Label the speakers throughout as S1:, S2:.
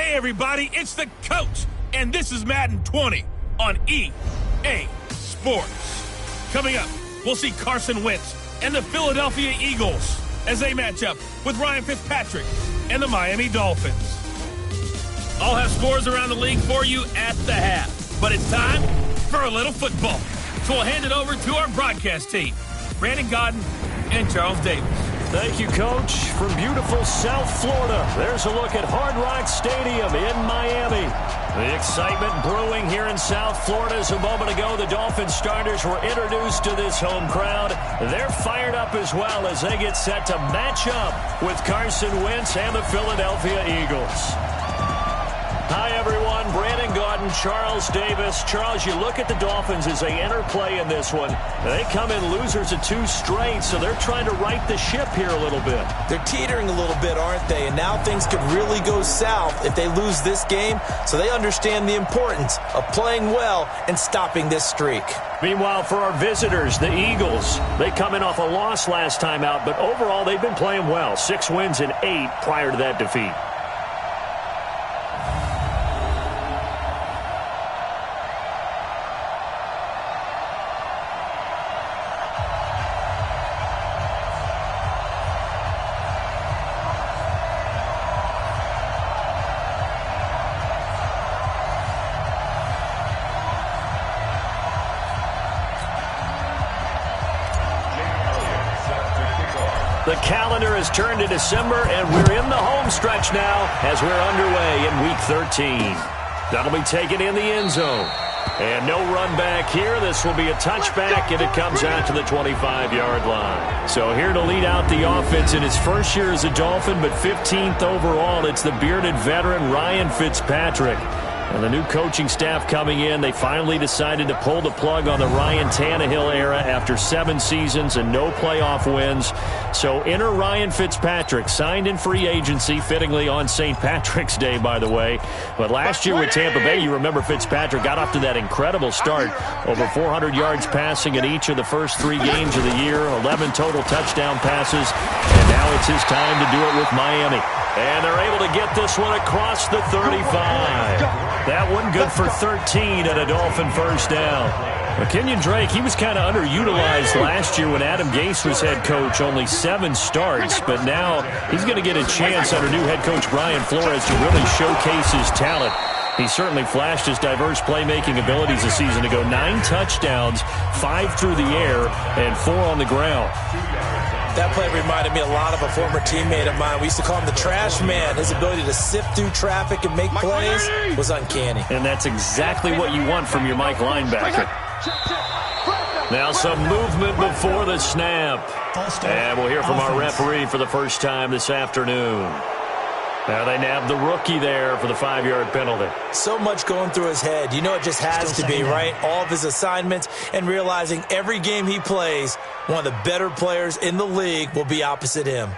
S1: Hey everybody, it's the coach, and this is Madden 20 on EA Sports. Coming up, we'll see Carson Wentz and the Philadelphia Eagles as they match up with Ryan Fitzpatrick and the Miami Dolphins. I'll have scores around the league for you at the half, but it's time for a little football. So we'll hand it over to our broadcast team, Brandon Godden and Charles Davis.
S2: Thank you, Coach. From beautiful South Florida, there's a look at Hard Rock Stadium in Miami. The excitement brewing here in South Florida as a moment ago. The Dolphins starters were introduced to this home crowd. They're fired up as well as they get set to match up with Carson Wentz and the Philadelphia Eagles. Hi, everyone. Brandon Godden, Charles Davis. Charles, you look at the Dolphins as they enter play in this one. They come in losers of 2 straight, so they're trying to right the ship here a little bit.
S3: They're teetering a little bit, aren't they? And now things could really go south if they lose this game, so they understand the importance of playing well and stopping this streak.
S2: Meanwhile, for our visitors, the Eagles, they come in off a loss last time out, but overall they've been playing well. 6 wins and 8 prior to that defeat. The calendar has turned to December, and we're in the home stretch now as we're underway in Week 13. That'll be taken in the end zone. And no run back here. This will be a touchback, and it comes out to the 25-yard line. So here to lead out the offense in his first year as a Dolphin, but 15th overall, it's the bearded veteran Ryan Fitzpatrick. And the new coaching staff coming in, they finally decided to pull the plug on the Ryan Tannehill era after 7 seasons and no playoff wins. So enter Ryan Fitzpatrick, signed in free agency, fittingly on St. Patrick's Day, by the way. But last year with Tampa Bay, you remember Fitzpatrick got off to that incredible start. Over 400 yards passing in each of the first 3 games of the year, 11 total touchdown passes. And now it's his time to do it with Miami. And they're able to get this one across the 35. That one good for 13 and a Dolphin first down. Kenyon Drake, he was kind of underutilized last year when Adam Gase was head coach. Only 7 starts, but now he's going to get a chance under new head coach Brian Flores to really showcase his talent. He certainly flashed his diverse playmaking abilities a season ago. 9 touchdowns, 5 through the air, and 4 on the ground.
S3: That play reminded me a lot of a former teammate of mine. We used to call him the trash man. His ability to sift through traffic and make plays was uncanny.
S2: And that's exactly what you want from your Mike linebacker. Now some movement before the snap. And we'll hear from our referee for the first time this afternoon. Now they nab the rookie there for the 5-yard penalty.
S3: So much going through his head. You know it just has to be, right? All of his assignments and realizing every game he plays, one of the better players in the league will be opposite him.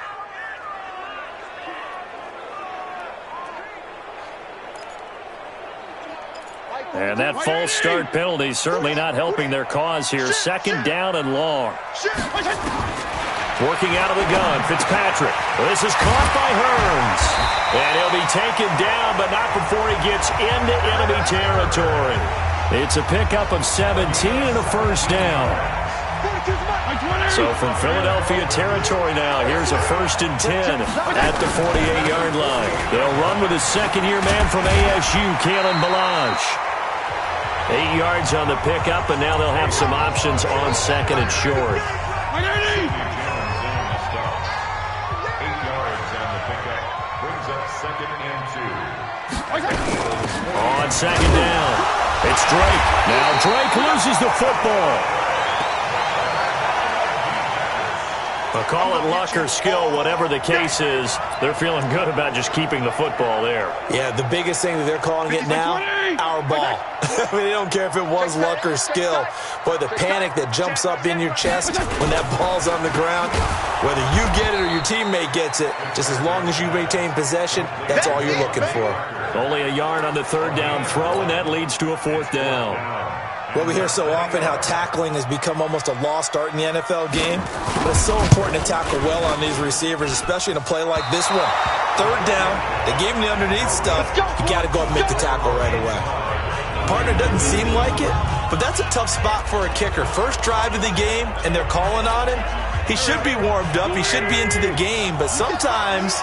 S2: And that false start penalty certainly not helping their cause here. 2nd down and long. Working out of the gun, Fitzpatrick. This is caught by Hearns. And he'll be taken down, but not before he gets into enemy territory. It's a pickup of 17 and a first down. So from Philadelphia territory now, here's a 1st and 10 at the 48-yard line. They'll run with his second-year man from ASU, Kalen Ballage. 8 yards on the pickup, and now they'll have some options on 2nd and short. On 2nd down, it's Drake. Now Drake loses the football. But call it luck or skill, whatever the case is, they're feeling good about just keeping the football there.
S3: Yeah, the biggest thing that they're calling it now, our ball. I mean, they don't care if it was luck or skill. Boy, the panic that jumps up in your chest when that ball's on the ground, whether you get it or your teammate gets it, just as long as you maintain possession, that's all you're looking for.
S2: Only a yard on the 3rd down throw, and that leads to a 4th down.
S3: Well, we hear so often how tackling has become almost a lost art in the NFL game, but it's so important to tackle well on these receivers, especially in a play like this one. Third down, they gave him the underneath stuff. You got to go and make the tackle right away. Partner doesn't seem like it, but that's a tough spot for a kicker. First drive of the game, and they're calling on him. He should be warmed up. He should be into the game, but sometimes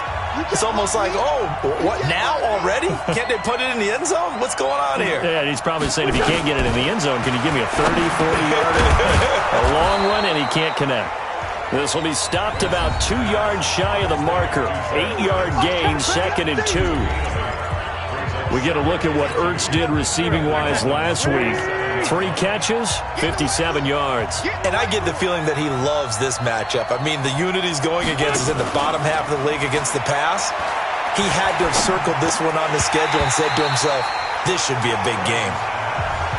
S3: it's almost like, oh, what, now already? Can't they put it in the end zone? What's going on here?
S2: Yeah, he's probably saying, if you can't get it in the end zone, can you give me a 30, 40-yarder? A long one, and he can't connect. This will be stopped about 2 yards shy of the marker. 8-yard gain, 2nd and 2. We get a look at what Ertz did receiving-wise last week. 3 catches, 57 yards.
S3: And I get the feeling that he loves this matchup. I mean, the unit he's going against is in the bottom half of the league against the pass. He had to have circled this one on the schedule and said to himself, this should be a big game.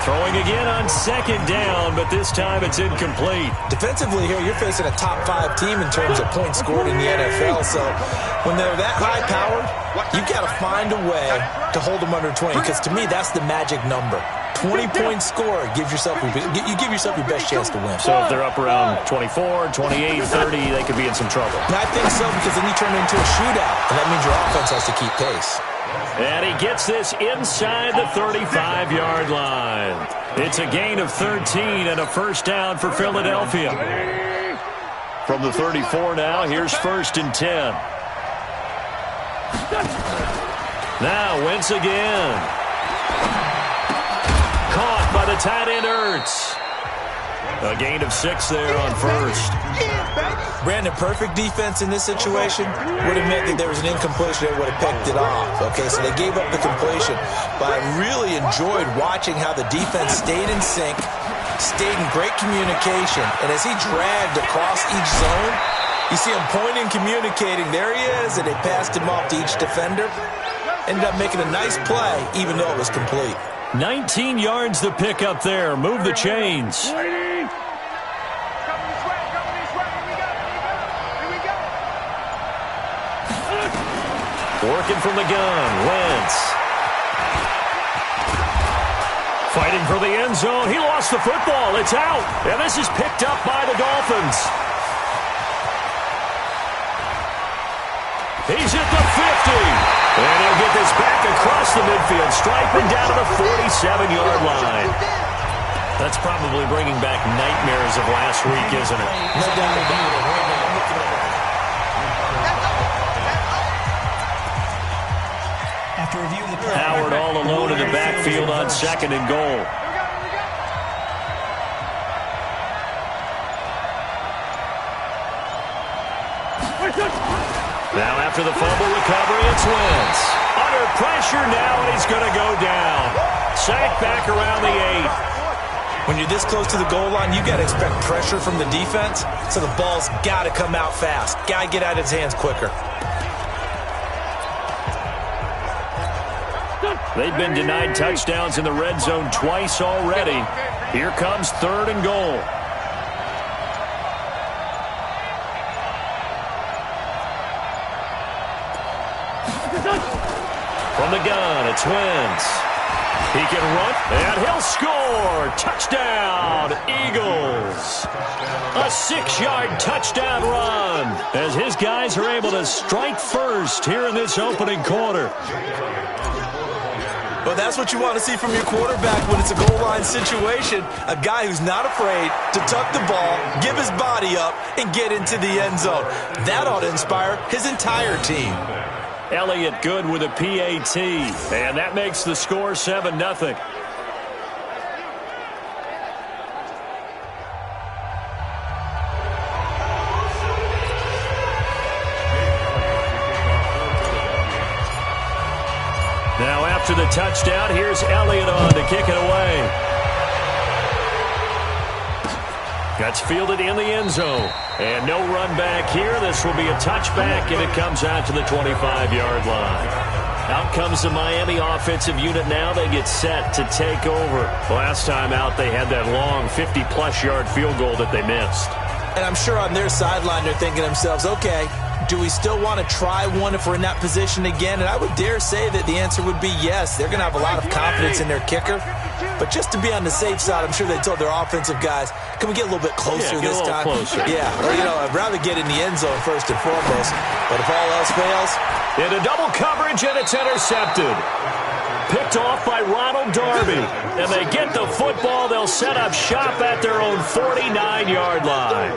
S2: Throwing again on 2nd down, but this time it's incomplete.
S3: Defensively here, you're facing a top 5 team in terms of points scored in the NFL. So when they're that high-powered, you've got to find a way to hold them under 20, because to me, that's the magic number. 20-point score, you give yourself your best chance to win.
S2: So if they're up around 24, 28, 30, they could be in some trouble.
S3: And I think so, because then you turn it into a shootout, and that means your offense has to keep pace.
S2: And he gets this inside the 35-yard line. It's a gain of 13 and a first down for Philadelphia. From the 34 now, here's 1st and 10. Now Wentz again. Caught by the tight end Ertz. A gain of 6 there on 1st.
S3: Brandon, perfect defense in this situation would have meant that there was an incompletion. They would have picked it off. Okay, so they gave up the completion. But I really enjoyed watching how the defense stayed in sync, stayed in great communication. And as he dragged across each zone, you see him pointing, communicating. There he is, and they passed him off to each defender. Ended up making a nice play, even though it was complete.
S2: 19 yards to pick up there. Move the chains. Working from the gun, Wentz. Fighting for the end zone. He lost the football. It's out. And this is picked up by the Dolphins. He's at the 50. And he'll get this back across the midfield stripe and down to the 47-yard line. That's probably bringing back nightmares of last week, isn't it?
S3: No doubt about it.
S2: Howard all alone in the backfield on 2nd and goal. Now after the fumble recovery, it's Wentz. Under pressure now, and he's going to go down. Sacked back around the 8.
S3: When you're this close to the goal line, you got to expect pressure from the defense, so the ball's got to come out fast. Got to get out of his hands quicker.
S2: They've been denied touchdowns in the red zone twice already. Here comes 3rd and goal. From the gun, it's Wentz. He can run, and he'll score. Touchdown, Eagles. A 6-yard touchdown run as his guys are able to strike first here in this opening quarter.
S3: But that's what you want to see from your quarterback when it's a goal line situation. A guy who's not afraid to tuck the ball, give his body up, and get into the end zone. That ought to inspire his entire team.
S2: Elliott good with a PAT, and that makes the score 7-0. Now after the touchdown, here's Elliott on to kick it away. That's fielded in the end zone. And no run back here. This will be a touchback, and it comes out to the 25-yard line. Out comes the Miami offensive unit now. They get set to take over. Last time out, they had that long 50-plus yard field goal that they missed.
S3: And I'm sure on their sideline they're thinking to themselves, okay, do we still want to try one if we're in that position again? And I would dare say that the answer would be yes. They're going to have a lot of confidence in their kicker. But just to be on the safe side, I'm sure they told their offensive guys, can we get a little bit closer this time?
S1: Closer.
S3: Yeah, or, I'd rather get in the end zone first and foremost. But if all else fails...
S2: Into double coverage, and it's intercepted. Picked off by Ronald Darby. And they get the football. They'll set up shop at their own 49-yard line.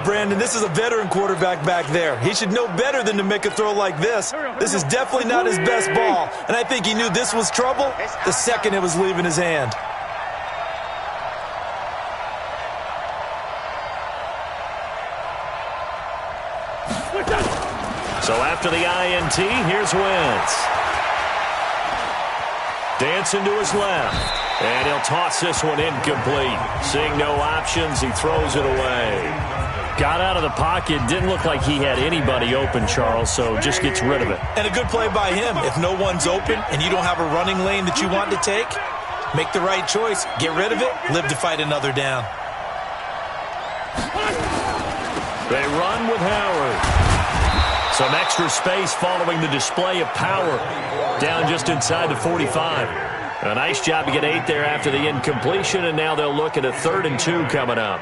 S3: Brandon, this is a veteran quarterback back there. He should know better than to make a throw like this. This is definitely not his best ball. And I think he knew this was trouble the second it was leaving his hand.
S2: So after the INT, here's Wentz. Dancing to his left. And he'll toss this one incomplete. Seeing no options, he throws it away. Got out of the pocket. Didn't look like he had anybody open, Charles, so just gets rid of it.
S3: And a good play by him. If no one's open and you don't have a running lane that you want to take, make the right choice. Get rid of it. Live to fight another down.
S2: They run with Howard. Some extra space following the display of power. Down just inside the 45. A nice job to get 8 there after the incompletion, and now they'll look at a 3rd and 2 coming up.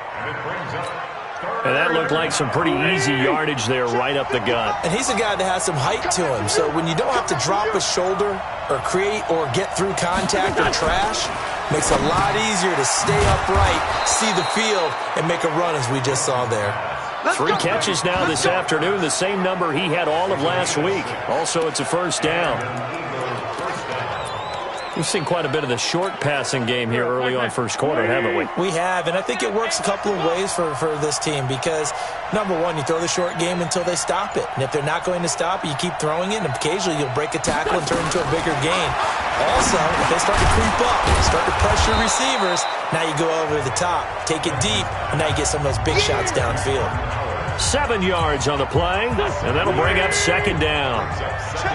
S2: And that looked like some pretty easy yardage there right up the gut.
S3: And he's a guy that has some height to him, so when you don't have to drop a shoulder or create or get through contact or trash, makes it a lot easier to stay upright, see the field, and make a run as we just saw there.
S2: 3 catches now this afternoon, the same number he had all of last week. Also, it's a first down. We've seen quite a bit of the short passing game here early on first quarter, haven't we?
S3: We have, and I think it works a couple of ways for this team because, number one, you throw the short game until they stop it. And if they're not going to stop it, you keep throwing it, and occasionally you'll break a tackle and turn it into a bigger gain. Also, if they start to creep up, start to pressure receivers, now you go over the top, take it deep, and now you get some of those big shots downfield.
S2: 7 yards on the play, and that'll bring up 2nd down.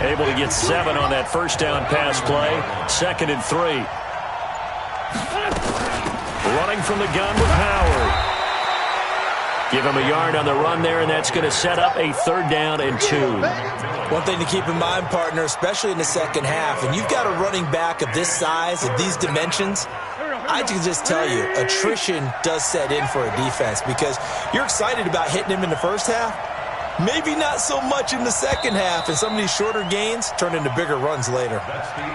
S2: Able to get 7 on that first down pass play. 2nd and 3. Running from the gun with Howard. Give him a yard on the run there, and that's going to set up a 3rd down and 2.
S3: One thing to keep in mind, partner, especially in the second half, and you've got a running back of this size, of these dimensions, I can just tell you, attrition does set in for a defense because you're excited about hitting him in the first half. Maybe not so much in the second half, and some of these shorter gains turn into bigger runs later.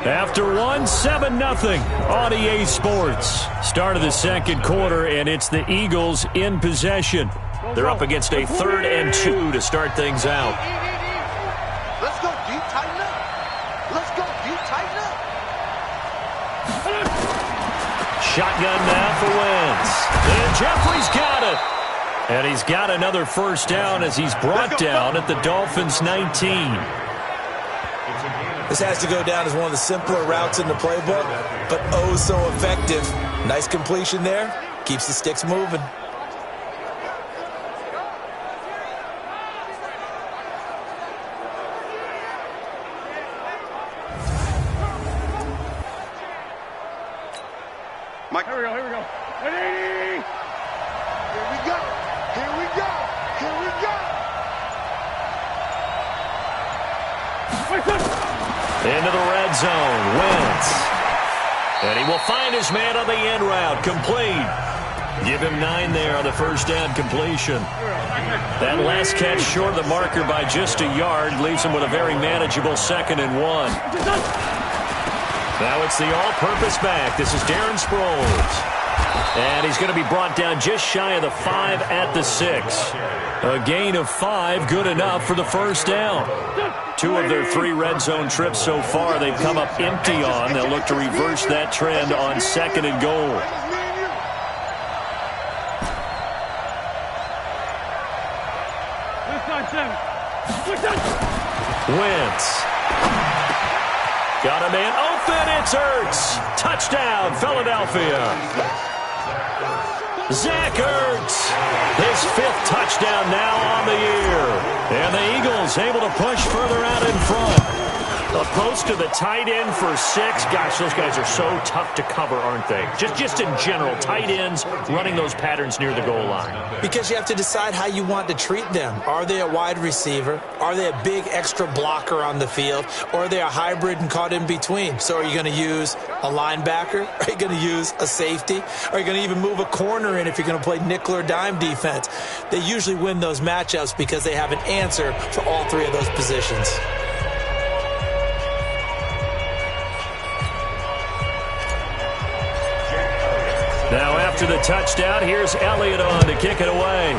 S2: After 1, 7-0 on EA Sports. Start of the second quarter, and it's the Eagles in possession. They're up against a 3rd and 2 to start things out.
S4: Let's go, deep, tighten up. Let's go, deep, tighten up.
S2: Shotgun now for Wentz. And Jeffrey's got it. And he's got another first down as he's brought down at the Dolphins' 19.
S3: This has to go down as one of the simpler routes in the playbook, but oh so effective. Nice completion there. Keeps the sticks moving.
S4: Mike. Here we go. Here we go. Here we go. Here we go.
S2: Into the red zone. Wentz. And he will find his man on the end route. Complete. Give him 9 there on the first down completion. That last catch short of the marker by just a yard leaves him with a very manageable 2nd and 1. Now it's the all-purpose back. This is Darren Sproles. And he's going to be brought down just shy of the 5 at the 6. A gain of 5, good enough for the first down. 2 of their 3 red zone trips so far they've come up empty on. They'll look to reverse that trend on 2nd and goal. Wentz. Got a man open. It's Ertz. Touchdown, Philadelphia. Zach Ertz. His 5th touchdown now on the year. And the Eagles able to push further out in front. A post to the tight end for 6. Gosh, those guys are so tough to cover, aren't they? Just in general, tight ends running those patterns near the goal line.
S3: Because you have to decide how you want to treat them. Are they a wide receiver? Are they a big extra blocker on the field? Or are they a hybrid and caught in between? So are you going to use a linebacker? Are you going to use a safety? Are you going to even move a corner in if you're going to play nickel or dime defense? They usually win those matchups because they have an answer for all 3 of those positions.
S2: Now after the touchdown, here's Elliott on to kick it away.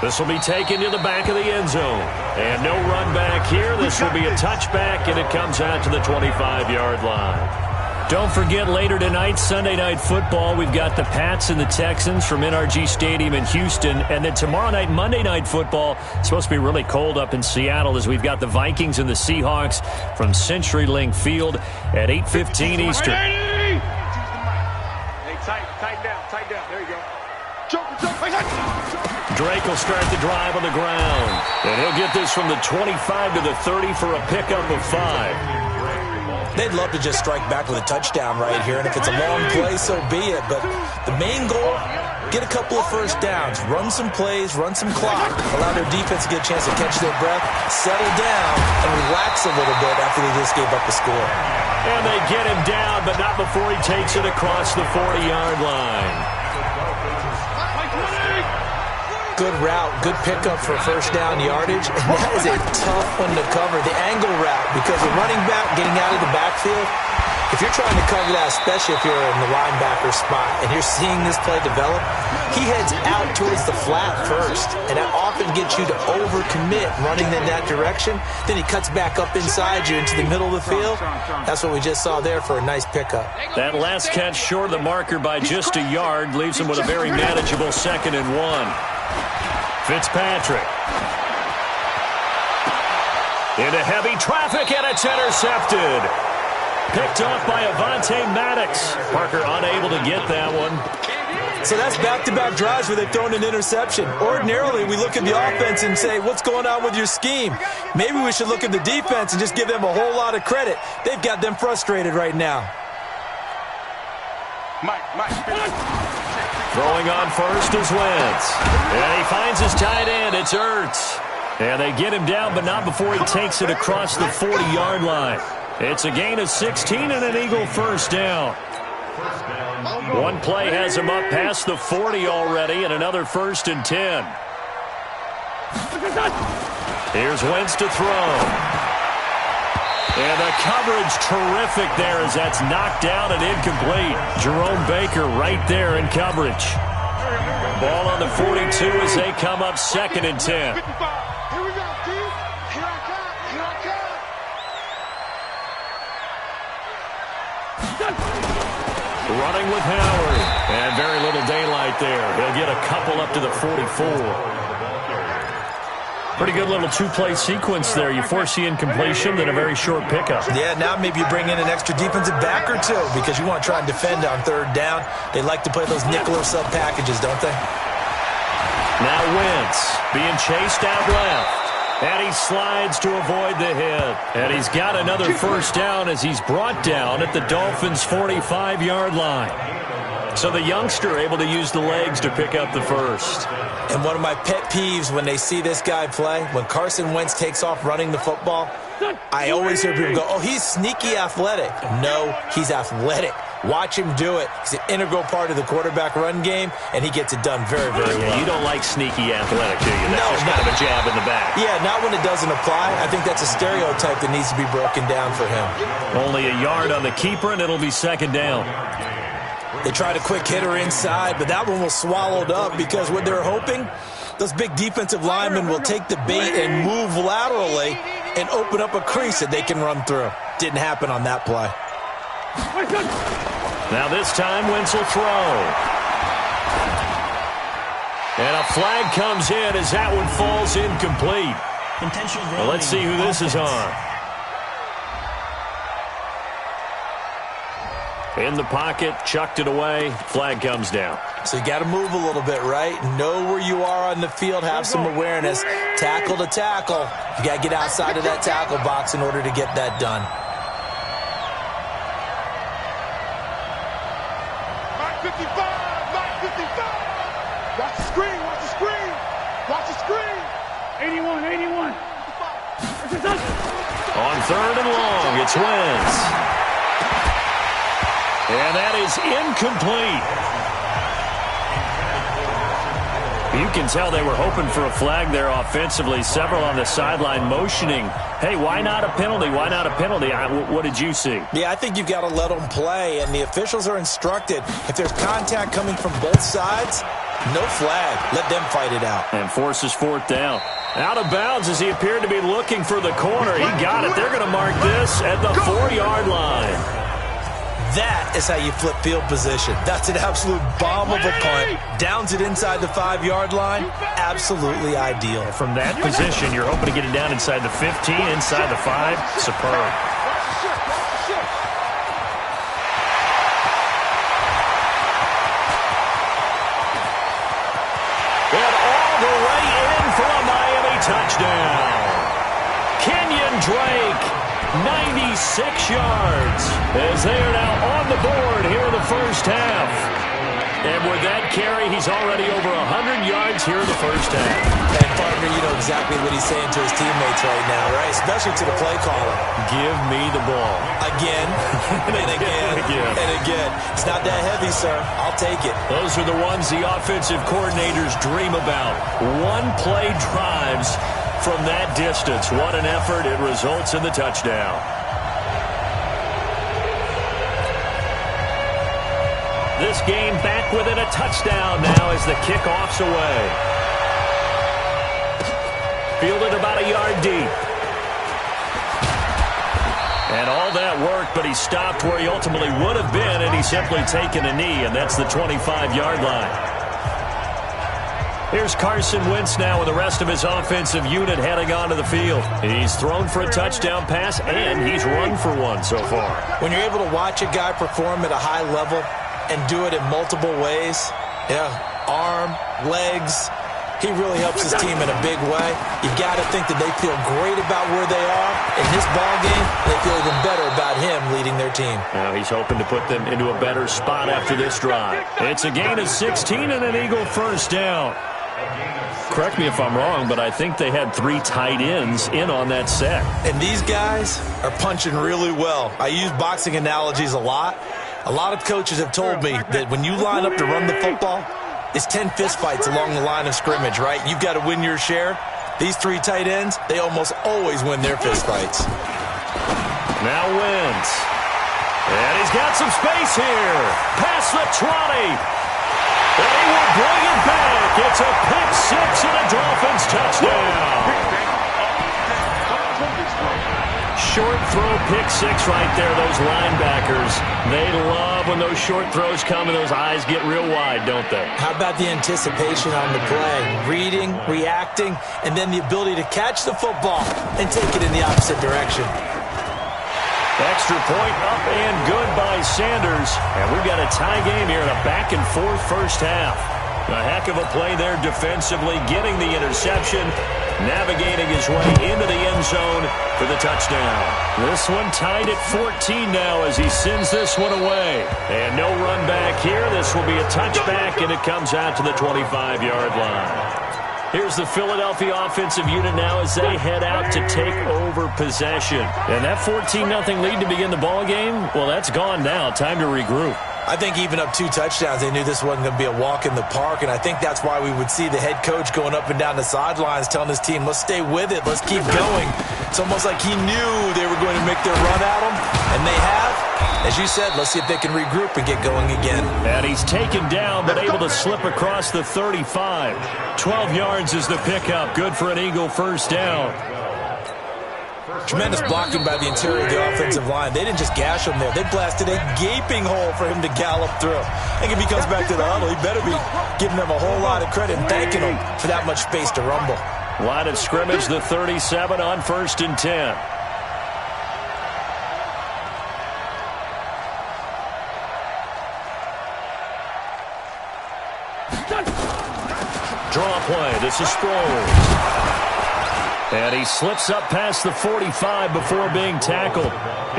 S2: This will be taken to the back of the end zone. And no run back here. This will be a touchback, and it comes out to the 25-yard line. Don't forget, later tonight, Sunday Night Football, we've got the Pats and the Texans from NRG Stadium in Houston. And then tomorrow night, Monday Night Football, it's supposed to be really cold up in Seattle as we've got the Vikings and the Seahawks from CenturyLink Field at 8:15 Eastern.
S4: Hey, tighten down. There you go.
S2: Drake will start the drive on the ground. And he'll get this from the 25 to the 30 for a pickup of 5.
S3: They'd love to just strike back with a touchdown right here, and if it's a long play, so be it. But the main goal, get a couple of first downs, run some plays, run some clock, allow their defense to get a chance to catch their breath, settle down, and relax a little bit after they just gave up a score.
S2: And they get him down, but not before he takes it across the 40-yard line.
S3: Good route, good pickup for first down yardage, and that is a tough one to cover, the angle route, because the running back getting out of the backfield, if you're trying to cover that, especially if you're in the linebacker spot, and you're seeing this play develop, he heads out towards the flat first, and that often gets you to overcommit running in that direction. Then he cuts back up inside you into the middle of the field. That's what we just saw there for a nice pickup.
S2: That last catch short of the marker by just a yard leaves him with a very manageable 2nd and 1. Fitzpatrick. Into heavy traffic, and it's intercepted. Picked off by Avonte Maddox. Parker unable to get that one.
S3: So that's back-to-back drives where they've thrown an interception. Ordinarily, we look at the offense and say, what's going on with your scheme? Maybe we should look at the defense and just give them a whole lot of credit. They've got them frustrated right now.
S2: Throwing on first is Wentz. And he finds his tight end. It's Ertz. And they get him down, but not before he takes it across the 40-yard line. It's a gain of 16 and an Eagle first down. One play has him up past the 40 already, and another 1st and 10. Here's Wentz to throw. And the coverage terrific there as that's knocked down and incomplete. Jerome Baker right there in coverage. Ball on the 42 as they come up 2nd and 10.
S4: Here we go, D. Here I come.
S2: Running with Howard. And very little daylight there. He'll get a couple up to the 44. Pretty good little 2-play sequence there. You force the incompletion, then a very short pickup.
S3: Yeah, now maybe you bring in an extra defensive back or 2 because you want to try and defend on 3rd down. They like to play those nickel or sub packages, don't they?
S2: Now Wentz being chased out left. And he slides to avoid the hit. And he's got another first down as he's brought down at the Dolphins' 45-yard line. So the youngster able to use the legs to pick up the first.
S3: And one of my pet peeves when they see this guy play, when Carson Wentz takes off running the football, I always hear people go, oh, he's sneaky athletic. No, he's athletic. Watch him do it. He's an integral part of the quarterback run game, and he gets it done very, very well.
S2: You don't like sneaky athletic, do you? That's just kind of a jab in the back.
S3: Yeah, not when it doesn't apply. I think that's a stereotype that needs to be broken down for him.
S2: Only a yard on the keeper, and it'll be 2nd down.
S3: They tried a quick hitter inside, but that one was swallowed up because what they're hoping, those big defensive linemen will take the bait and move laterally and open up a crease that they can run through. Didn't happen on that play.
S2: Now this time, Wentz will throw. And a flag comes in as that one falls incomplete. Well, let's see who this is on. In the pocket, chucked it away, flag comes down.
S3: So you got to move a little bit, right? Know where you are on the field, have some awareness. Tackle to tackle. You got to get outside of that tackle box in order to get that done.
S4: Mark 55, Mark 55. Watch the screen, watch the screen. Watch the screen. 81, 81.
S2: On 3rd and long, it's Wentz. And that is incomplete. You can tell they were hoping for a flag there offensively. Several on the sideline motioning, hey, why not a penalty? Why not a penalty? What did you see?
S3: Yeah, I think you've got to let them play, and the officials are instructed. If there's contact coming from both sides, no flag. Let them fight it out.
S2: And forces 4th down. Out of bounds as he appeared to be looking for the corner. He got it. They're going to mark this at the 4-yard line.
S3: That is how you flip field position. That's an absolute bomb of a punt. Downs it inside the 5-yard line. Absolutely ideal.
S2: From that position, you're hoping to get it down inside the 15, inside the 5. Superb. And all the way in for a Miami touchdown. Kenyon Drake, 96 yards, as they are now on the board here in the first half. And with that carry, he's already over 100 yards here in the first half.
S3: And, partner, you know exactly what he's saying to his teammates right now, right? Especially to the play caller.
S2: Give me the ball.
S3: Again, and again, and again. It's not that heavy, sir. I'll take it.
S2: Those are the ones the offensive coordinators dream about. One-play drives from that distance. What an effort. It results in the touchdown. This game back within a touchdown now as the kickoff's away. Fielded about a yard deep. And all that work, but he stopped where he ultimately would have been, and he's simply taken a knee, and that's the 25-yard line. Here's Carson Wentz now with the rest of his offensive unit heading onto the field. He's thrown for a touchdown pass, and he's run for one so far.
S3: When you're able to watch a guy perform at a high level and do it in multiple ways, arm, legs, he really helps his team in a big way. You got to think that they feel great about where they are in this ball game. They feel even better about him leading their team.
S2: Now he's hoping to put them into a better spot after this drive. It's a gain of 16 and an Eagle first down. Correct me if I'm wrong, but I think they had 3 tight ends in on that set.
S3: And these guys are punching really well. I use boxing analogies a lot. A lot of coaches have told me that when you line up to run the football, it's 10 fistfights along the line of scrimmage, right? You've got to win your share. These 3 tight ends, they almost always win their fistfights.
S2: Now Wentz. And he's got some space here. Past the 20. And he will bring it back. It's a pick-6 and a Dolphins touchdown. Short throw, pick-6 right there, those linebackers. They love when those short throws come and those eyes get real wide, don't they?
S3: How about the anticipation on the play? Reading, reacting, and then the ability to catch the football and take it in the opposite direction.
S2: Extra point up and good by Sanders. And we've got a tie game here in a back-and-forth first half. A heck of a play there defensively, getting the interception, navigating his way into the end zone for the touchdown. This one tied at 14 now as he sends this one away. And no run back here. This will be a touchback, and it comes out to the 25-yard line. Here's the Philadelphia offensive unit now as they head out to take over possession. And that 14-0 lead to begin the ball game, well, that's gone now. Time to regroup.
S3: I think even up 2 touchdowns, they knew this wasn't going to be a walk in the park, and I think that's why we would see the head coach going up and down the sidelines telling his team, let's stay with it, let's keep going. It's almost like he knew they were going to make their run at him, and they have. As you said, let's see if they can regroup and get going again.
S2: And he's taken down, but able to slip across the 35. 12 yards is the pickup. Good for an Eagle first down.
S3: Tremendous blocking by the interior of the offensive line. They didn't just gash him there. They blasted a gaping hole for him to gallop through. I think if he comes back to the huddle, he better be giving them a whole lot of credit and thanking them for that much space to rumble.
S2: Line of scrimmage, the 37 on 1st and 10. Draw play. This is Sproles. And he slips up past the 45 before being tackled.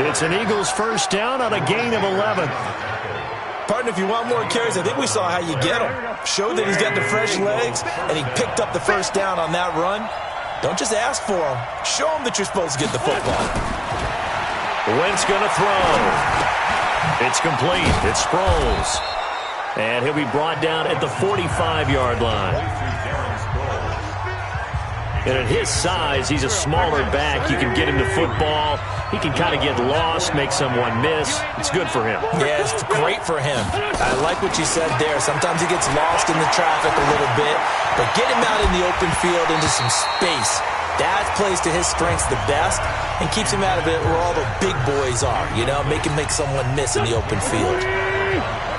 S2: It's an Eagles first down on a gain of 11.
S3: Partner, if you want more carries, I think we saw how you get him. Showed that he's got the fresh legs, and he picked up the first down on that run. Don't just ask for him. Show him that you're supposed to get the football.
S2: Wentz going to throw. It's complete. It's Sproles. And he'll be brought down at the 45-yard line. And at his size, he's a smaller back. You can get him the football. He can kind of get lost, make someone miss. It's good for him.
S3: Yeah, it's great for him. I like what you said there. Sometimes he gets lost in the traffic a little bit, but get him out in the open field into some space. That plays to his strengths the best and keeps him out of it where all the big boys are, you know, make someone miss in the open field.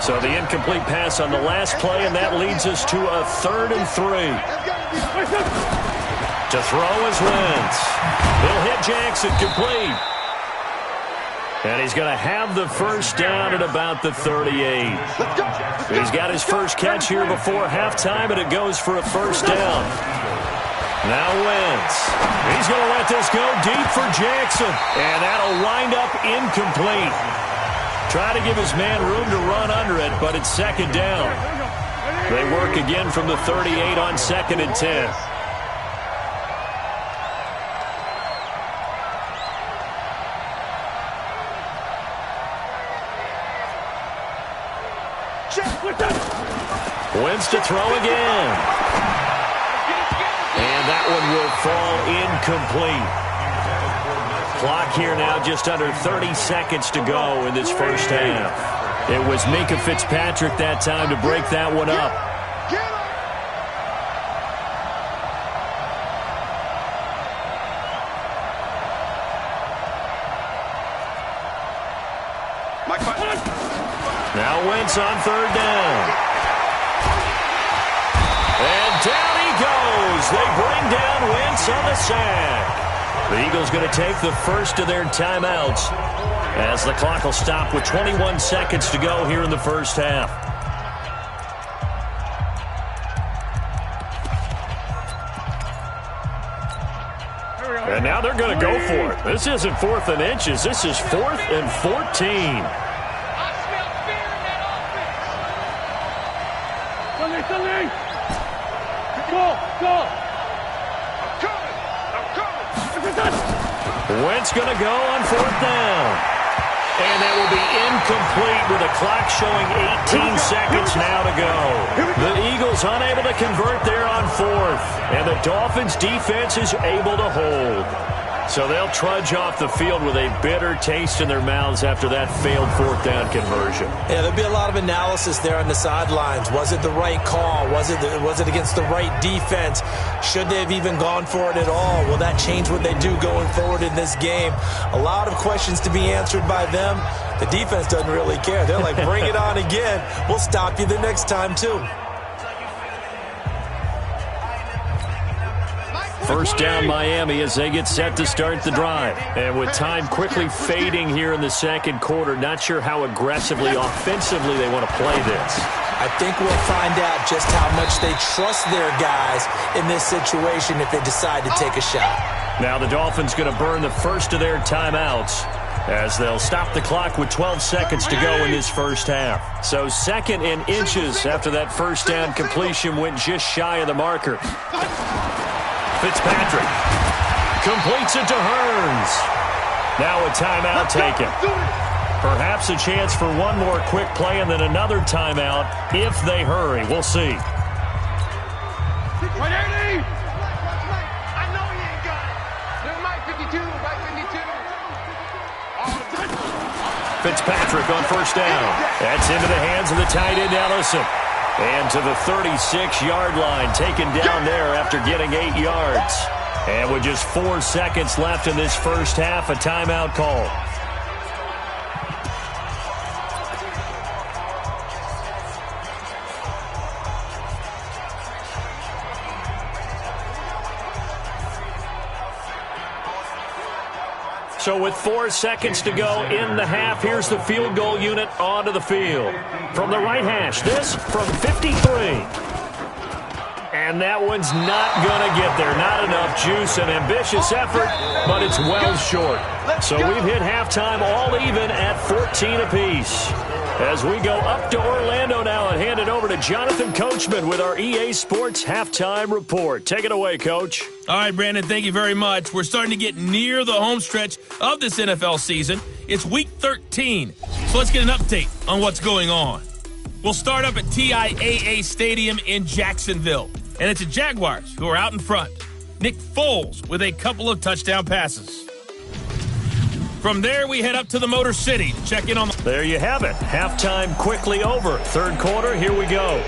S2: So the incomplete pass on the last play, and that leads us to a 3rd and 3. To throw is Wentz. He'll hit Jackson, complete. And he's going to have the first down at about the 38. He's got his first catch here before halftime, and it goes for a first down. Now Wentz. He's going to let this go deep for Jackson. And that'll wind up incomplete. Try to give his man room to run under it, but it's 2nd down. They work again from the 38 on 2nd and 10. Wentz to throw again. And that one will fall incomplete. Clock here now just under 30 seconds to go in this first half. It was Minkah Fitzpatrick that time to break that one up. Now Wentz on 3rd down. And down he goes. They bring down Wentz on the sack. The Eagles going to take the first of their timeouts as the clock will stop with 21 seconds to go here in the first half. And now they're going to go for it. This isn't 4th and inches. This is 4th and 14. Wentz going to go on 4th down. And that will be incomplete with a clock showing 18 seconds now to go. The Eagles unable to convert there on 4th. And the Dolphins defense is able to hold. So they'll trudge off the field with a bitter taste in their mouths after that failed 4th down conversion.
S3: Yeah, there'll be a lot of analysis there on the sidelines. Was it the right call? Was it against the right defense? Should they have even gone for it at all? Will that change what they do going forward in this game? A lot of questions to be answered by them. The defense doesn't really care. They're like, bring it on again. We'll stop you the next time, too.
S2: First down Miami as they get set to start the drive. And with time quickly fading here in the second quarter, not sure how aggressively, offensively they want to play this.
S3: I think we'll find out just how much they trust their guys in this situation if they decide to take a shot.
S2: Now the Dolphins going to burn the first of their timeouts as they'll stop the clock with 12 seconds to go in this first half. So 2nd and inches after that first down completion went just shy of the marker. Fitzpatrick completes it to Hearns. Now a timeout taken. Perhaps a chance for one more quick play and then another timeout if they hurry. We'll see. Fitzpatrick on first down. That's into the hands of the tight end Ellison. And to the 36-yard line, taken down there after getting 8 yards. And with just 4 seconds left in this first half, a timeout call. So with 4 seconds to go in the half, here's the field goal unit onto the field. From the right hash, this from 53. And that one's not going to get there. Not enough juice, an ambitious effort, but it's well short. So we've hit halftime all even at 14 apiece. As we go up to Orlando now and hand it over to Jonathan Coachman with our EA Sports Halftime Report. Take it away, Coach.
S1: All right, Brandon, thank you very much. We're starting to get near the home stretch of this NFL season. It's Week 13, so let's get an update on what's going on. We'll start up at TIAA Stadium in Jacksonville, and it's the Jaguars who are out in front. Nick Foles with a couple of touchdown passes. From there, we head up to the Motor City to check in on the...
S2: There you have it. Halftime quickly over. Third quarter, here we go.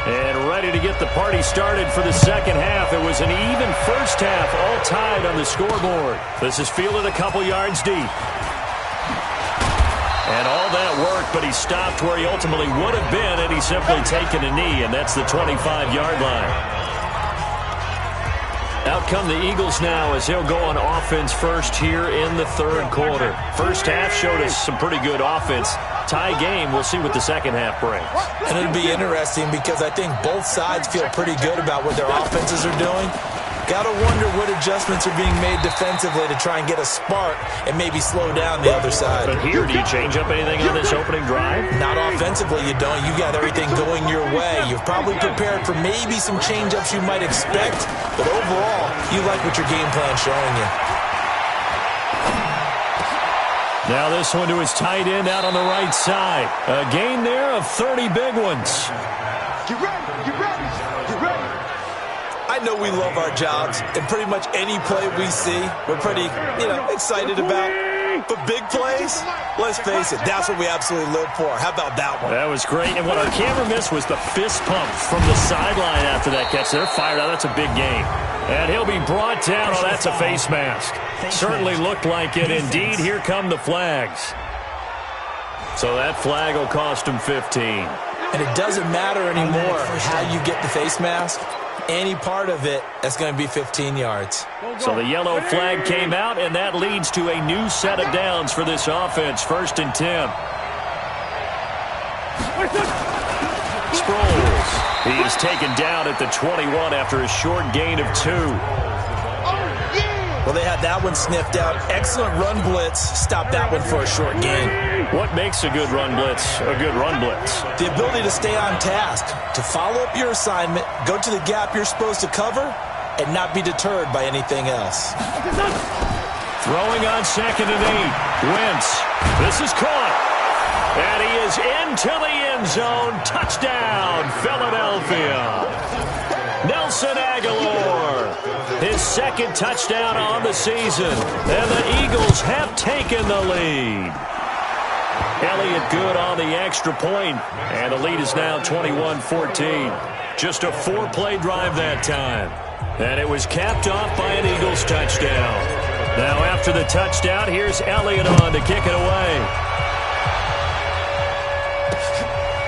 S2: And ready to get the party started for the second half. It was an even first half, all tied on the scoreboard. This is fielded a couple yards deep. And all that work, but he stopped where he ultimately would have been had he simply taken a knee, and that's the 25-yard line. Out come the Eagles now as they'll go on offense first here in the third quarter. First half showed us some pretty good offense. Tie game, we'll see what the second half brings.
S3: And it'll be interesting because I think both sides feel pretty good about what their offenses are doing. Got to wonder what adjustments are being made defensively to try and get a spark and maybe slow down the other side.
S2: But here, do you change up anything on this opening drive?
S3: Not offensively, you don't. You got everything going your way. You've probably prepared for maybe some change-ups you might expect, but overall, you like what your game plan's showing you.
S2: Now this one to his tight end out on the right side. A gain there of 30 big ones.
S4: Get ready, get ready, get ready.
S3: I know we love our jobs, and pretty much any play we see, we're pretty, excited about. But big plays, let's face it, that's what we absolutely live for. How about that one?
S2: That was great, and what our camera missed was the fist pump from the sideline after that catch. They're fired out. That's a big game. And he'll be brought down. Oh, that's a face mask. Certainly looked like it. Indeed, here come the flags. So that flag will cost him 15.
S3: And it doesn't matter anymore how you get the face mask. Any part of it, that's going to be 15 yards.
S2: So the yellow flag came out, and that leads to a new set of downs for this offense. 1st and 10. Sproles. He is taken down at the 21 after a short gain of 2.
S3: Well, they had that one sniffed out. Excellent run blitz. Stop that one for a short gain.
S2: What makes a good run blitz a good run blitz?
S3: The ability to stay on task, to follow up your assignment, go to the gap you're supposed to cover, and not be deterred by anything else.
S2: Throwing on 2nd and 8. Wentz. This is caught. And he is into the end zone. Touchdown, Philadelphia. Nelson Aguilar. His 2nd touchdown on the season. And the Eagles have taken the lead. Elliott good on the extra point, and the lead is now 21-14. Just a 4-play drive that time. And it was capped off by an Eagles touchdown. Now after the touchdown, here's Elliott on to kick it away.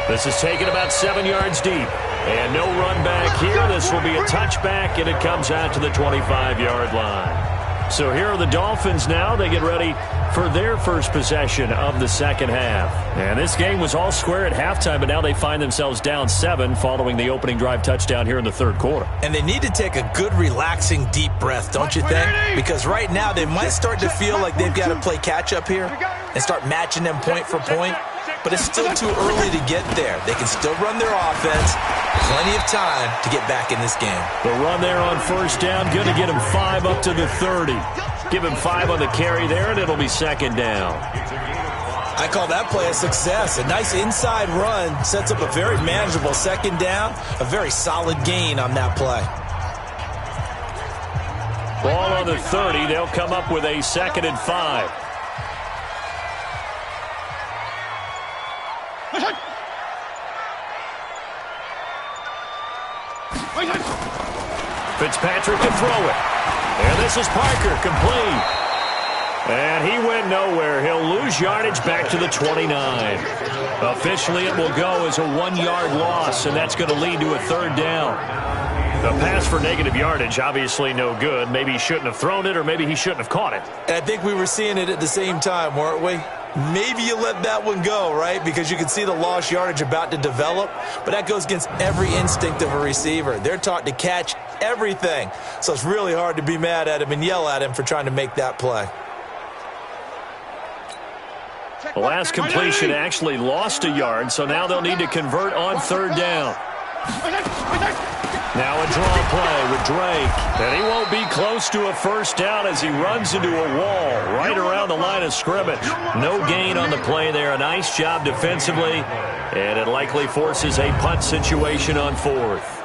S2: This is taken about 7 yards deep. And no run back here. This will be a touchback, and it comes out to the 25-yard line. So here are the Dolphins now. They get ready for their first possession of the second half. And this game was all square at halftime, but now they find themselves down 7 following the opening drive touchdown here in the third quarter.
S3: And they need to take a good, relaxing, deep breath, don't you think? Because right now they might start to feel like they've got to play catch-up here and start matching them point for point. But it's still too early to get there. They can still run their offense. Plenty of time to get back in this game.
S2: The run there on first down, going to get him 5 up to the 30. Give him 5 on the carry there, and it'll be 2nd down.
S3: I call that play a success. A nice inside run sets up a very manageable 2nd down. A very solid gain on that play.
S2: Ball on the 30. They'll come up with a 2nd and 5. Fitzpatrick to throw it. And this is Parker, complete. And he went nowhere. He'll lose yardage back to the 29. Officially, it will go as a 1-yard loss, and that's going to lead to a 3rd down. The pass for negative yardage, obviously no good. Maybe he shouldn't have thrown it, or maybe he shouldn't have caught it.
S3: And I think we were seeing it at the same time, weren't we? maybe you let that one go, right? Because you can see the lost yardage about to develop, but that goes against every instinct of a receiver. They're taught to catch everything, so it's really hard to be mad at him and yell at him for trying to make that play.
S2: The last completion actually lost a yard, so now they'll need to convert on 3rd down. Now a draw play with Drake, and he won't be close to a 1st down as he runs into a wall right around the line of scrimmage. No gain on the play there. A nice job defensively, and it likely forces a punt situation on 4th.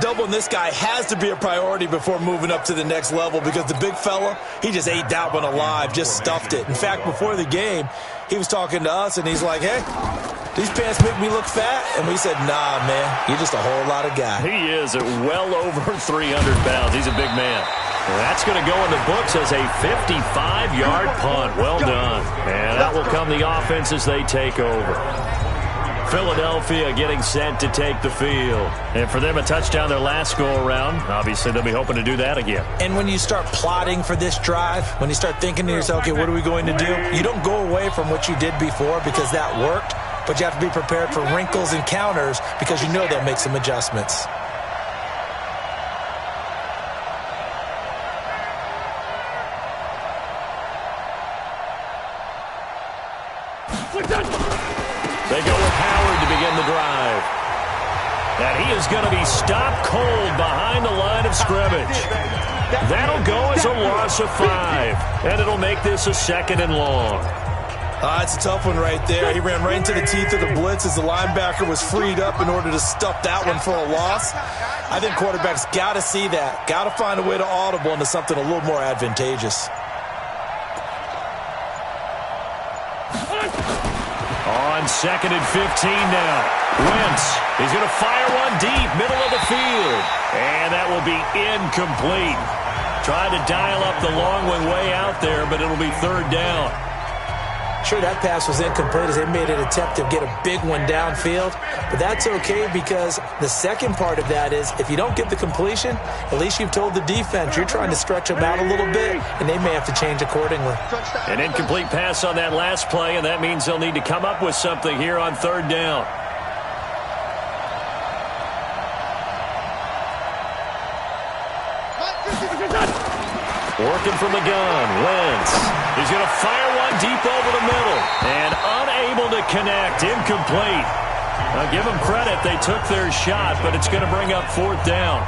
S3: Doubling this guy has to be a priority before moving up to the next level because the big fella, he just ate that one alive, just stuffed it. In fact, before the game, he was talking to us, and he's like, hey, these pants make me look fat? And we said, nah, man, you're just a whole lot of guy.
S2: He is at well over 300 pounds. He's a big man. And that's going to go in the books as a 55-yard punt. Well done. And that will come the offense as they take over. Philadelphia getting set to take the field. And for them, a touchdown their last go-around. Obviously, they'll be hoping to do that again.
S3: And when you start plotting for this drive, when you start thinking to yourself, okay, what are we going to do? You don't go away from what you did before because that worked, but you have to be prepared for wrinkles and counters because you know they'll make some adjustments.
S2: They go with Howard to begin the drive. And he is going to be stopped cold behind the line of scrimmage. That'll go as a loss of 5. And it'll make this a 2nd and long.
S3: It's a tough one right there. He ran right into the teeth of the blitz as the linebacker was freed up in order to stuff that one for a loss. I think quarterbacks got to see that. Got to find a way to audible into something a little more advantageous.
S2: On 2nd and 15 now. Wentz, he's going to fire one deep, middle of the field. And that will be incomplete. Tried to dial up the long one way out there, but it'll be 3rd down.
S3: Sure, that pass was incomplete as they made an attempt to get a big one downfield. But that's okay because the second part of that is if you don't get the completion, at least you've told the defense you're trying to stretch them out a little bit, and they may have to change accordingly.
S2: An incomplete pass on that last play, and that means they'll need to come up with something here on 3rd down. Working from the gun, Wentz. He's going to fire one deep over the middle. And unable to connect, incomplete. I'll give them credit, they took their shot, but it's going to bring up 4th down.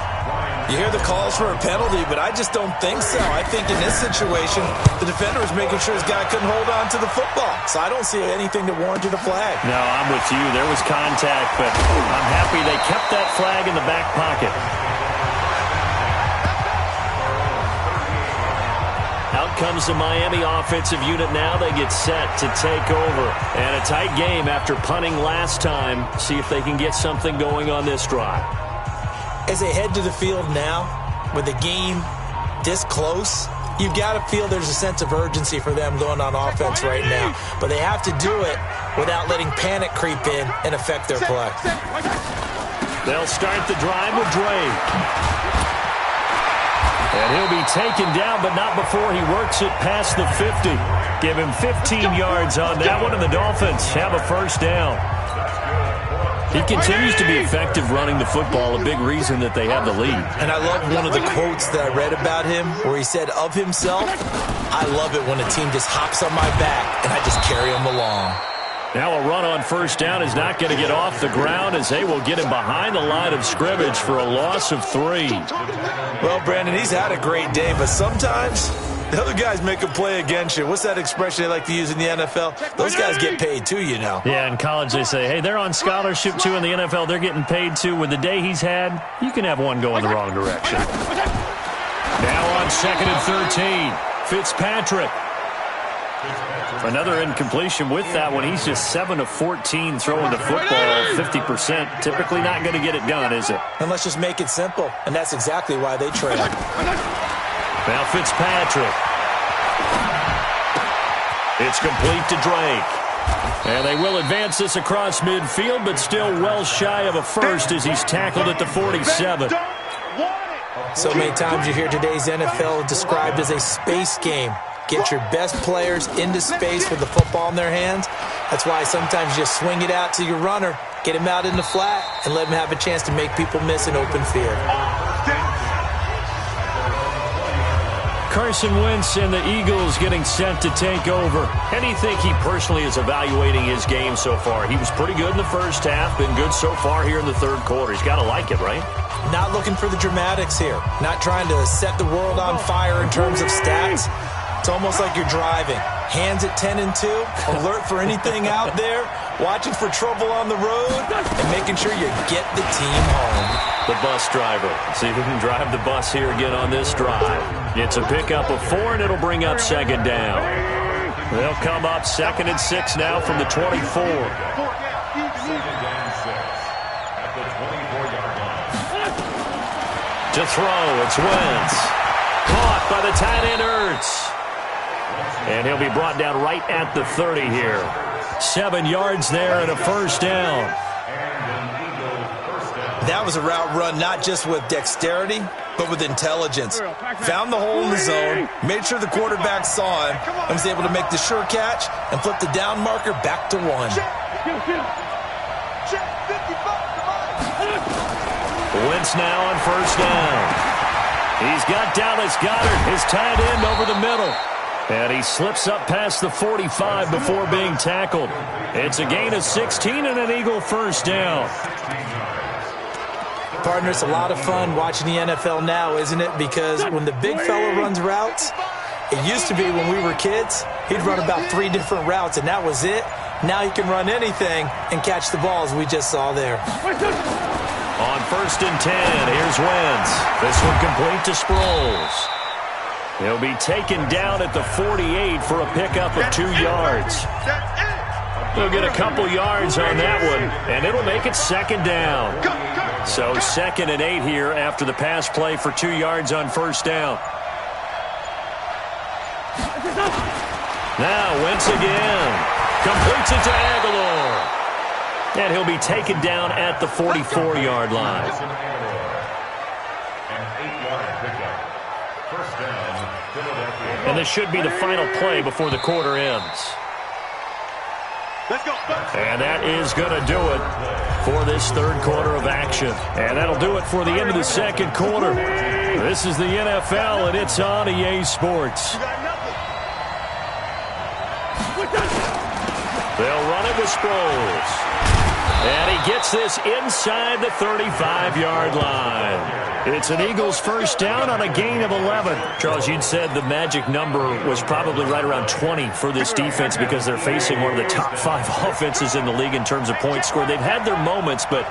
S3: You hear the calls for a penalty, but I just don't think so. I think in this situation, the defender was making sure his guy couldn't hold on to the football. So I don't see anything that warranted a flag.
S2: No, I'm with you. There was contact, but I'm happy they kept that flag in the back pocket. Out comes the Miami offensive unit now. They get set to take over. And a tight game after punting last time. See if they can get something going on this drive.
S3: As they head to the field now, with the game this close, you've got to feel there's a sense of urgency for them going on offense right now. But they have to do it without letting panic creep in and affect their play.
S2: They'll start the drive with Drake. And he'll be taken down, but not before he works it past the 50. Give him 15 yards on that one, and the Dolphins have a 1st down. He continues to be effective running the football, a big reason that they have the lead.
S3: And I love one of the quotes that I read about him where he said of himself, I love it when a team just hops on my back and I just carry them along.
S2: Now a run on 1st down is not going to get off the ground as they will get him behind the line of scrimmage for a loss of 3.
S3: Well, Brandon, he's had a great day, but sometimes the other guys make a play against you. What's that expression they like to use in the NFL? Those guys get paid too, you know.
S2: Yeah, in college they say, hey, they're on scholarship too. In the NFL, they're getting paid too. With the day he's had, you can have one going the wrong direction. Now on 2nd and 13, Fitzpatrick. Another incompletion with that one. He's just 7 of 14 throwing the football, 50%. Typically not going to get it done, is it?
S3: And let's just make it simple. And that's exactly why they trail.
S2: Now Fitzpatrick. It's complete to Drake. And they will advance this across midfield, but still well shy of a 1st as he's tackled at the 47.
S3: So many times you hear today's NFL described as a space game. Get your best players into space with the football in their hands. That's why sometimes you just swing it out to your runner, get him out in the flat, and let him have a chance to make people miss an open field.
S2: Carson Wentz and the Eagles getting set to take over. How do you think he personally is evaluating his game so far? He was pretty good in the first half, been good so far here in the third quarter. He's got to like it, right?
S3: Not looking for the dramatics here. Not trying to set the world on fire in terms of stats. It's almost like you're driving. Hands at 10 and 2, alert for anything out there, watching for trouble on the road, and making sure you get the team home.
S2: The bus driver. See who can drive the bus here again on this drive. It's a pickup of 4, and it'll bring up second down. They'll come up 2nd and 6 now from the 24.
S5: Second and 6 at the 24-yard line.
S2: To throw, it's Wentz. Caught by the tight end Ertz. And he'll be brought down right at the 30 here. 7 yards there and a first down.
S3: That was a route run not just with dexterity, but with intelligence. Found the hole in the zone, made sure the quarterback saw him, and was able to make the sure catch and flip the down marker back to 1.
S2: Wentz now on first down. He's got Dallas Goedert, his tight end, over the middle. And he slips up past the 45 before being tackled. It's a gain of 16 and an Eagle first down.
S3: Partner, it's a lot of fun watching the NFL now, isn't it? Because when the big fella runs routes, it used to be when we were kids, he'd run about 3 different routes, and that was it. Now he can run anything and catch the balls we just saw there.
S2: On first and 10, here's Wentz. This one complete to Sproles. He'll be taken down at the 48 for a pickup of 2 yards. He'll get a couple yards on that one, and it'll make it second down. So 2nd and 8 here after the pass play for 2 yards on first down. Now Wentz again. Completes it to Aguilar. And he'll be taken down at the 44-yard line. And this should be the final play before the quarter ends. And that is going to do it for this third quarter of action. And that'll do it for the end of the second quarter. This is the NFL, and it's on EA Sports. They'll run it with Sproles. And he gets this inside the 35-yard line. It's an Eagles first down on a gain of 11. Charles, you'd said the magic number was probably right around 20 for this defense because they're facing one of the top 5 offenses in the league in terms of points scored. They've had their moments, but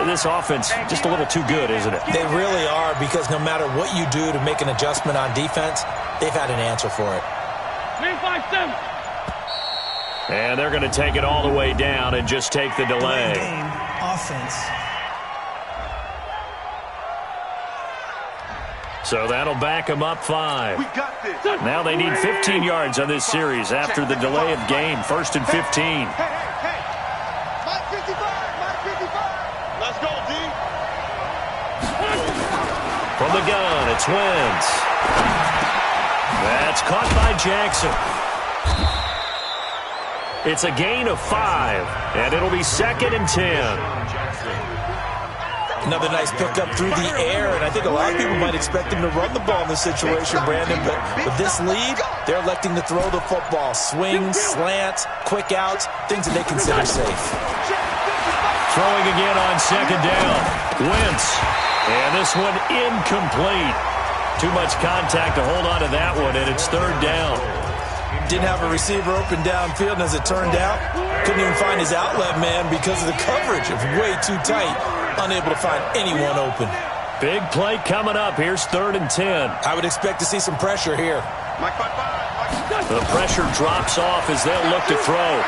S2: this offense just a little too good, isn't it?
S3: They really are, because no matter what you do to make an adjustment on defense, they've had an answer for it.
S4: 3-5-7.
S2: And they're going to take it all the way down and just take the delay.
S6: Game offense.
S2: So that'll back them up 5.
S4: We got this.
S2: Now they need 15 yards on this series after the delay of game. 1st and 15.
S4: Hey. Mike 55. Let's go, D.
S2: From the gun, it's Wentz. That's caught by Jackson. It's a gain of 5, and it'll be 2nd and 10.
S3: Another nice pickup through the air, and I think a lot of people might expect him to run the ball in this situation, Brandon, but with this lead, they're electing to throw the football. Swings, slants, quick outs, things that they consider safe.
S2: Throwing again on second down. Wentz, and this one incomplete. Too much contact to hold on to that one, and it's 3rd down.
S3: Didn't have a receiver open downfield, and as it turned out, couldn't even find his outlet man because of the coverage. It was way too tight, unable to find anyone open.
S2: Big play coming up. Here's 3rd and 10.
S3: I would expect to see some pressure here.
S2: The pressure drops off as they'll look to throw.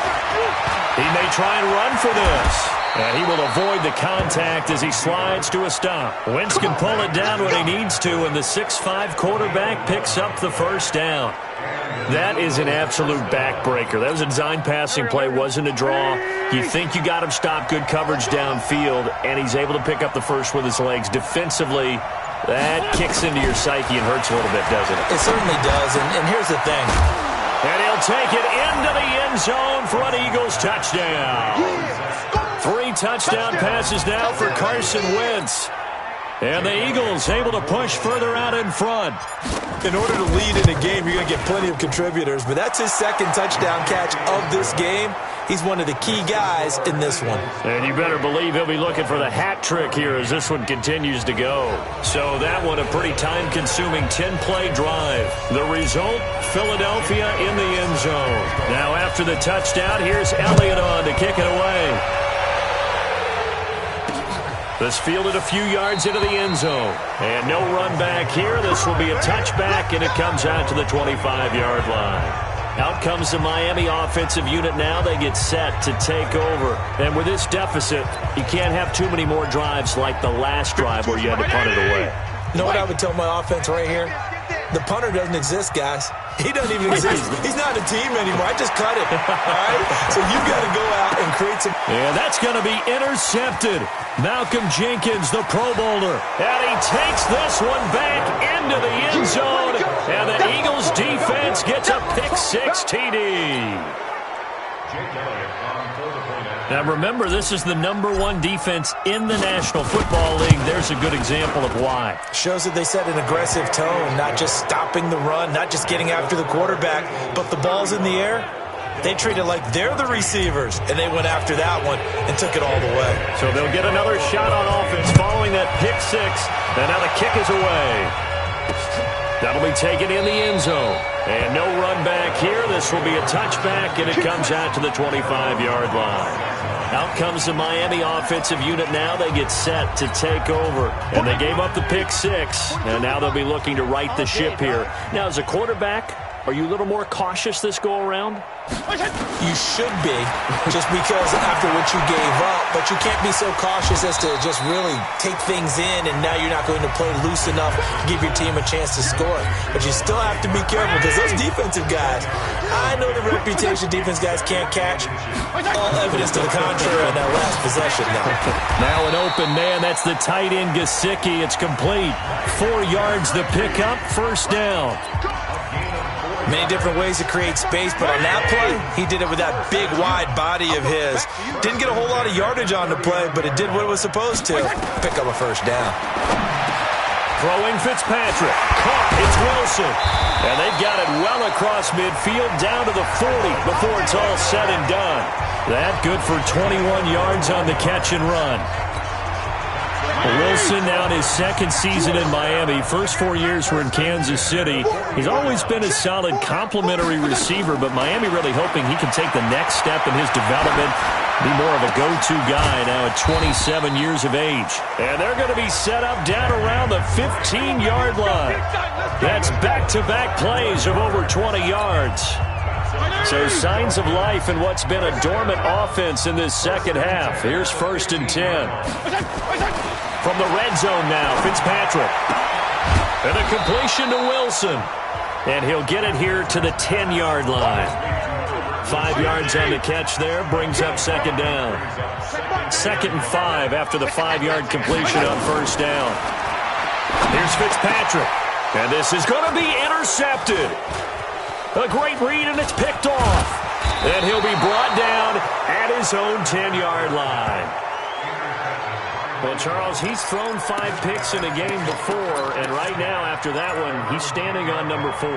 S2: He may try and run for this. And he will avoid the contact as he slides to a stop. Wentz can pull it down when he needs to, and the 6'5" quarterback picks up the first down. That is an absolute backbreaker. That was a design passing play, wasn't a draw. You think you got him stopped, good coverage downfield, and he's able to pick up the first with his legs. Defensively, That kicks into your psyche and hurts a little bit, doesn't it?
S3: It certainly does, and here's the thing.
S2: And he'll take it into the end zone for an Eagles touchdown. 3 touchdown passes now for Carson Wentz. And the Eagles able to push further out in front.
S3: In order to lead in a game, you're going to get plenty of contributors, but that's his second touchdown catch of this game. He's one of the key guys in this one.
S2: And you better believe he'll be looking for the hat trick here as this one continues to go. So that one a pretty time-consuming 10-play drive. The result, Philadelphia in the end zone. Now after the touchdown, here's Elliott on to kick it away. This fielded a few yards into the end zone. And no run back here. This will be a touchback, and it comes out to the 25-yard line. Out comes the Miami offensive unit now. They get set to take over. And with this deficit, you can't have too many more drives like the last drive where you had to punt it away.
S3: You know what I would tell my offense right here? The punter doesn't exist, guys. He doesn't even exist. He's not a team anymore. I just cut it. All right? So you got to go out and create some.
S2: And that's going to be intercepted. Malcolm Jenkins, the Pro Bowler. And he takes this one back into the end zone. And the Eagles defense gets a pick-6 TD. Now remember, this is the #1 defense in the National Football League. There's a good example of why.
S3: Shows that they set an aggressive tone, not just stopping the run, not just getting after the quarterback, but the ball's in the air. They treat it like they're the receivers, and they went after that one and took it all the way.
S2: So they'll get another shot on offense following that pick-6, and now the kick is away. That'll be taken in the end zone. And no run back here. This will be a touchback, and it comes out to the 25-yard line. Out comes the Miami offensive unit now. They get set to take over. And they gave up the pick-6, and now they'll be looking to right the ship here. Now, as a quarterback, are you a little more cautious this go-around?
S3: You should be, just because after what you gave up, but you can't be so cautious as to just really take things in, and now you're not going to play loose enough to give your team a chance to score. But you still have to be careful, because those defensive guys, I know the reputation defense guys can't catch. All evidence to the contrary on that last possession now.
S2: Now an open man, that's the tight end Gesicki. It's complete. 4 yards to pick up, first down.
S3: Many different ways to create space, but on that play, he did it with that big, wide body of his. Didn't get a whole lot of yardage on the play, but it did what it was supposed to. Pick up a first down.
S2: Throwing Fitzpatrick. Caught. It's Wilson. And they've got it well across midfield down to the 40 before it's all said and done. That good for 21 yards on the catch and run. Wilson now in his second season in Miami. First 4 years were in Kansas City. He's always been a solid complementary receiver, but Miami really hoping he can take the next step in his development, be more of a go-to guy now at 27 years of age. And they're going to be set up down around the 15-yard line. That's back-to-back plays of over 20 yards. So signs of life in what's been a dormant offense in this second half. Here's 1st and 10. From the red zone now, Fitzpatrick. And a completion to Wilson. And he'll get it here to the 10-yard line. 5 yards on the catch there, brings up second down. 2nd and 5 after the 5-yard completion on first down. Here's Fitzpatrick. And this is going to be intercepted. A great read, and it's picked off. And he'll be brought down at his own 10-yard line. Well, Charles, he's thrown 5 picks in a game before, and right now, after that one, he's standing on number 4.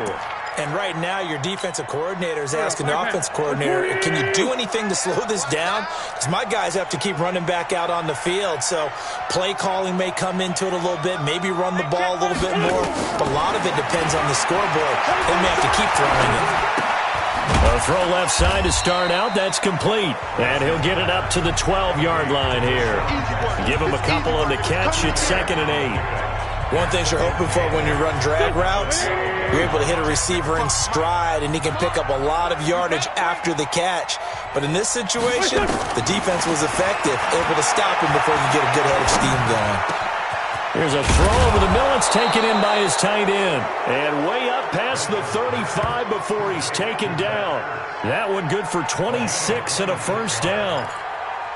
S3: And right now, your defensive coordinator is asking the offensive coordinator, can you do anything to slow this down? Because my guys have to keep running back out on the field, so play calling may come into it a little bit, maybe run the ball a little bit more, but a lot of it depends on the scoreboard. They may have to keep throwing it.
S2: A throw left side to start out. That's complete. And he'll get it up to the 12-yard line here. Give him a couple on the catch. It's 2nd and 8.
S3: One thing you're hoping for when you run drag routes, you're able to hit a receiver in stride, and he can pick up a lot of yardage after the catch. But in this situation, the defense was effective, able to stop him before you get a good head of steam going.
S2: Here's a throw over the middle. It's taken in by his tight end. And way up past the 35 before he's taken down. That one good for 26 and a first down.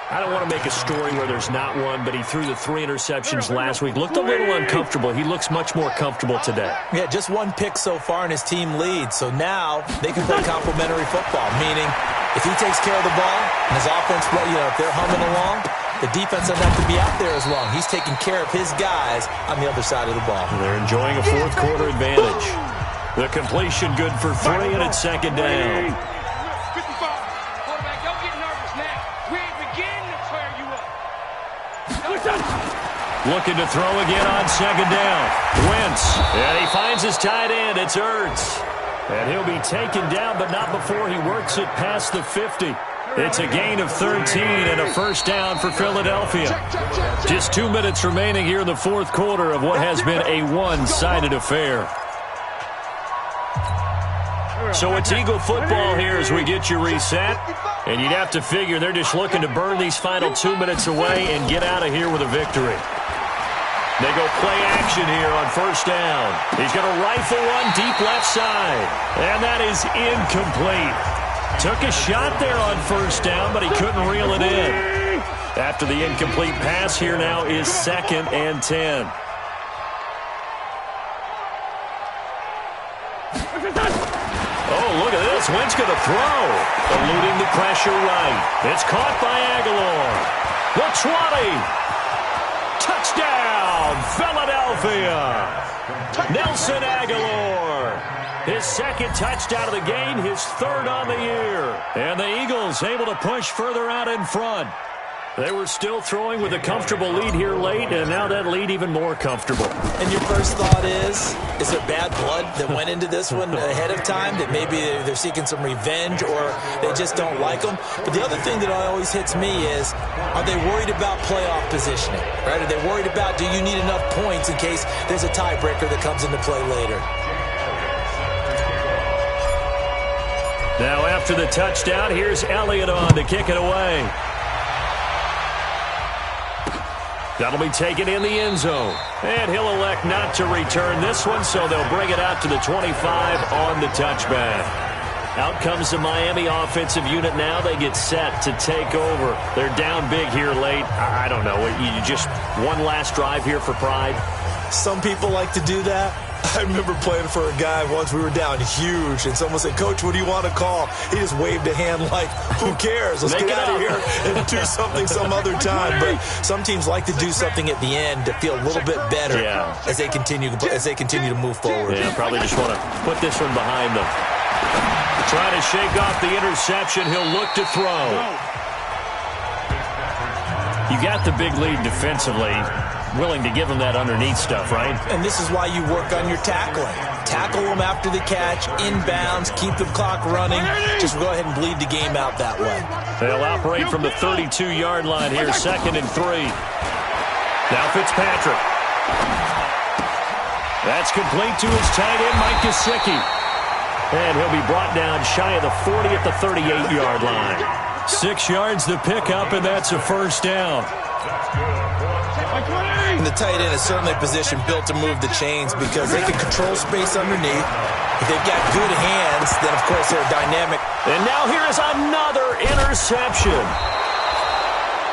S2: I don't want to make a story where there's not one, but he threw the 3 interceptions last week. Looked a little uncomfortable. He looks much more comfortable today.
S3: Yeah, just 1 pick so far and his team leads. So now they can play complementary football, meaning if he takes care of the ball and his offense, if they're humming along, the defense doesn't have to be out there as long. He's taking care of his guys on the other side of the ball.
S2: They're enjoying a fourth quarter advantage. The completion good for 3, and it's second down. Looking to throw again on second down. Wentz, and he finds his tight end. It's Ertz. And he'll be taken down, but not before he works it past the 50. It's a gain of 13 and a first down for Philadelphia. Just 2 minutes remaining here in the fourth quarter of what has been a one-sided affair. So it's Eagle football here as we get you reset. And you'd have to figure they're just looking to burn these final 2 minutes away and get out of here with a victory. They go play action here on first down. He's going to rifle one deep left side. And that is incomplete. Took a shot there on first down, but he couldn't reel it in. After the incomplete pass, here now is 2nd and 10. Oh, look at this. Wentz going to throw. Eluding the pressure right. It's caught by Aguilar. The 20. Touchdown, Philadelphia. Nelson Aguilar. His 2nd touchdown of the game, his 3rd on the year. And the Eagles able to push further out in front. They were still throwing with a comfortable lead here late, and now that lead even more comfortable.
S3: And your first thought is there bad blood that went into this one ahead of time, that maybe they're seeking some revenge or they just don't like them? But the other thing that always hits me is, are they worried about playoff positioning? Right? Are they worried about, do you need enough points in case there's a tiebreaker that comes into play later?
S2: Now after the touchdown, here's Elliott on to kick it away. That'll be taken in the end zone. And he'll elect not to return this one, so they'll bring it out to the 25 on the touchback. Out comes the Miami offensive unit now. They get set to take over. They're down big here late. I don't know. You just one last drive here for pride?
S3: Some people like to do that. I remember playing for a guy once. We were down huge, and someone said, "Coach, what do you want to call?" He just waved a hand like, "Who cares? Let's get out of here and do something some other time." But some teams like to do something at the end to feel a little bit better as they continue to move forward.
S2: Yeah, probably just want to put this one behind them. Trying to shake off the interception. He'll look to throw. You got the big lead defensively. Willing to give them that underneath stuff, right?
S3: And this is why you work on your tackling. Tackle them after the catch, inbounds, keep the clock running. Just go ahead and bleed the game out that way.
S2: They'll operate from the 32-yard line here, 2nd and 3. Now Fitzpatrick. That's complete to his tight end, Mike Gesicki. And he'll be brought down shy of the 40 at the 38-yard line. 6 yards to pick up, and that's a first down.
S3: And the tight end is certainly a position built to move the chains because they can control space underneath. If they've got good hands, then, of course, they're dynamic.
S2: And now here is another interception.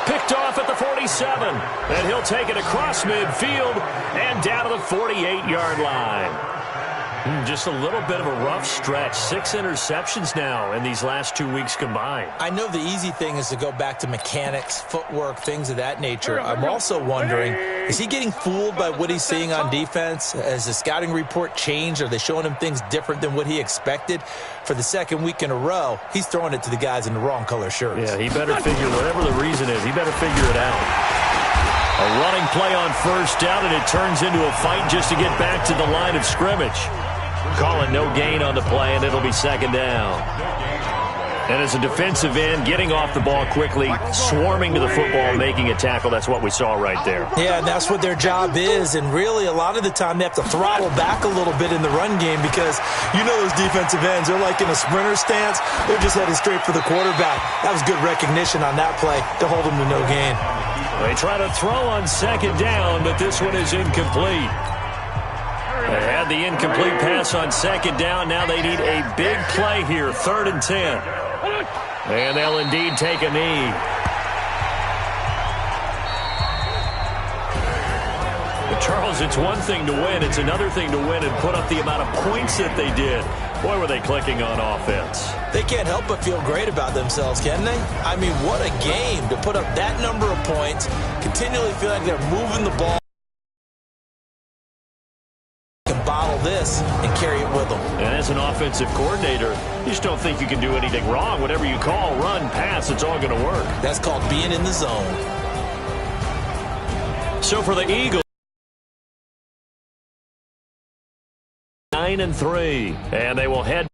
S2: Picked off at the 47. And he'll take it across midfield and down to the 48-yard line. Just a little bit of a rough stretch. 6 interceptions now in these last 2 weeks combined.
S3: I know the easy thing is to go back to mechanics, footwork, things of that nature. I'm also wondering, is he getting fooled by what he's seeing on defense? Has the scouting report changed? Are they showing him things different than what he expected? For the 2nd week in a row, he's throwing it to the guys in the wrong color shirts.
S2: Yeah, he better figure, whatever the reason is, he better figure it out. A running play on first down, and it turns into a fight just to get back to the line of scrimmage. Calling no gain on the play, and it'll be 2nd down. And as a defensive end, getting off the ball quickly, swarming to the football, making a tackle, that's what we saw right there.
S3: Yeah, and that's what their job is. And really, a lot of the time, they have to throttle back a little bit in the run game because you know those defensive ends, they're like in a sprinter stance. They're just heading straight for the quarterback. That was good recognition on that play to hold them to no gain.
S2: They try to throw on 2nd down, but this one is incomplete. They had the incomplete pass on 2nd down. Now they need a big play here, 3rd and 10. And they'll indeed take a knee. Charles, it's one thing to win. It's another thing to win and put up the amount of points that they did. Boy, were they clicking on offense.
S3: They can't help but feel great about themselves, can they? I mean, what a game to put up that number of points, continually feel like they're moving the ball. Can bottle this and carry it with them.
S2: And as an offensive coordinator, you just don't think you can do anything wrong. Whatever you call, run, pass, it's all going to work.
S3: That's called being in the zone.
S2: So for the Eagles, 9-3, and they will head